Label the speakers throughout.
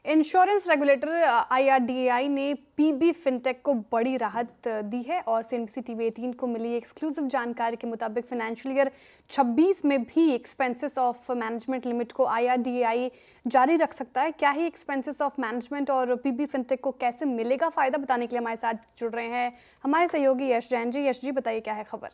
Speaker 1: Insurance regulator IRDAI ने PB fintech को बड़ी राहत दी है और सीएनबीसी टीवी 18 को मिली एक्सक्लूसिव जानकारी के मुताबिक फाइनेंशियल ईयर 26 में भी एक्सपेंसेस ऑफ मैनेजमेंट लिमिट को आईआरडीएआई जारी रख सकता है। क्या ही एक्सपेंसेस ऑफ मैनेजमेंट और पीबी फिनटेक को कैसे मिलेगा फायदा, बताने के लिए हमारे साथ जुड़ रहे हैं हमारे सहयोगी यश जैन जी। यश जी, बताइए क्या है खबर।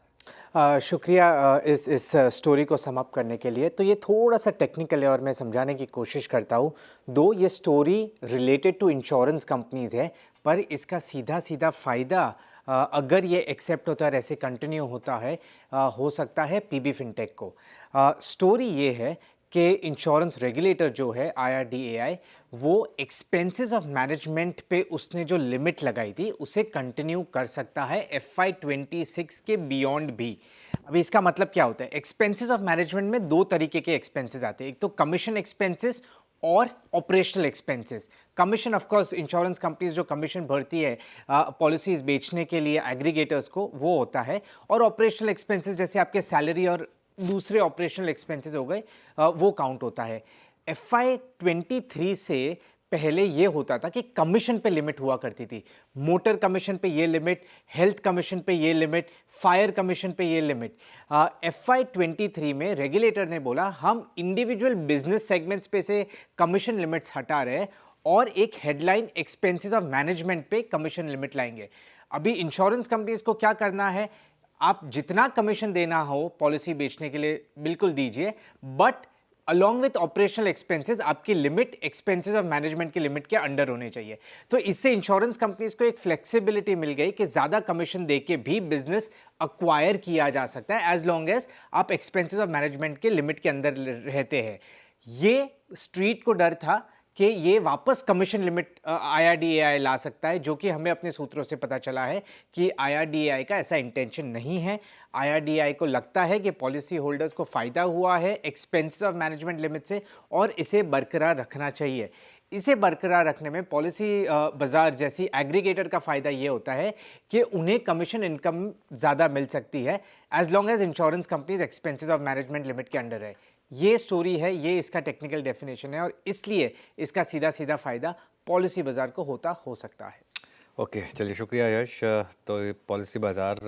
Speaker 2: शुक्रिया इस स्टोरी को समाप्त करने के लिए। तो ये थोड़ा सा टेक्निकल है और मैं समझाने की कोशिश करता हूँ। दो ये story related to insurance companies है, पर इसका सीधा सीधा फ़ायदा अगर ये एक्सेप्ट होता है, ऐसे कंटिन्यू होता है, हो सकता है पीबी फिनटेक को। स्टोरी ये है कि इंश्योरेंस रेगुलेटर जो है आईआरडीएआई, वो एक्सपेंसेस ऑफ मैनेजमेंट पे उसने जो लिमिट लगाई थी उसे कंटिन्यू कर सकता है FY26 के बियॉन्ड भी। अभी इसका मतलब क्या होता है? एक्सपेंसेस ऑफ मैनेजमेंट में दो तरीके के एक्सपेंसेस आते हैं, एक तो कमीशन एक्सपेंसेस और operational expenses. Commission of course insurance companies जो कमीशन भरती है पॉलिसीज बेचने के लिए एग्रीगेटर्स को, वो होता है। और ऑपरेशनल एक्सपेंसेस जैसे आपके सैलरी और दूसरे ऑपरेशनल एक्सपेंसेस हो गए, वो काउंट होता है। FY23 से पहले ये होता था कि कमीशन पे लिमिट हुआ करती थी। मोटर कमीशन पे ये लिमिट, हेल्थ कमीशन पे ये लिमिट, फायर कमीशन पे ये लिमिट। FY23 में रेगुलेटर ने बोला हम इंडिविजुअल बिजनेस सेगमेंट्स पे से कमीशन लिमिट्स हटा रहे हैं और एक हेडलाइन एक्सपेंसेस ऑफ मैनेजमेंट पे कमीशन लिमिट लाएंगे। अभी इंश्योरेंस कंपनीज को क्या करना है? आप जितना कमीशन देना हो पॉलिसी बेचने के लिए बिल्कुल दीजिए, but along with operational expenses आपकी लिमिट एक्सपेंसेस ऑफ मैनेजमेंट की लिमिट के अंडर होने चाहिए। तो इससे इंश्योरेंस कंपनीज को एक फ्लेक्सिबिलिटी मिल गई कि ज़्यादा कमीशन देके भी बिजनेस अक्वायर किया जा सकता है एज लॉन्ग एज आप एक्सपेंसेस ऑफ मैनेजमेंट के लिमिट के अंदर रहते हैं। ये स्ट्रीट को डर था कि ये वापस कमीशन लिमिट आईआरडीएआई ला सकता है, जो कि हमें अपने सूत्रों से पता चला है कि आईआरडीएआई का ऐसा इंटेंशन नहीं है। आईआरडीएआई को लगता है कि पॉलिसी होल्डर्स को फ़ायदा हुआ है एक्सपेंसेस ऑफ मैनेजमेंट लिमिट से और इसे बरकरार रखना चाहिए। इसे बरकरार रखने में पॉलिसी बाजार जैसी एग्रीगेटर का फ़ायदा ये होता है कि उन्हें कमीशन इनकम ज़्यादा मिल सकती है as long as insurance companies expenses of management limit के अंडर है। ये स्टोरी है, ये इसका टेक्निकल डेफिनेशन है और इसलिए इसका सीधा सीधा फ़ायदा पॉलिसी बाजार को हो सकता है।
Speaker 3: ओके, चलिए शुक्रिया यश। तो पॉलिसी बाजार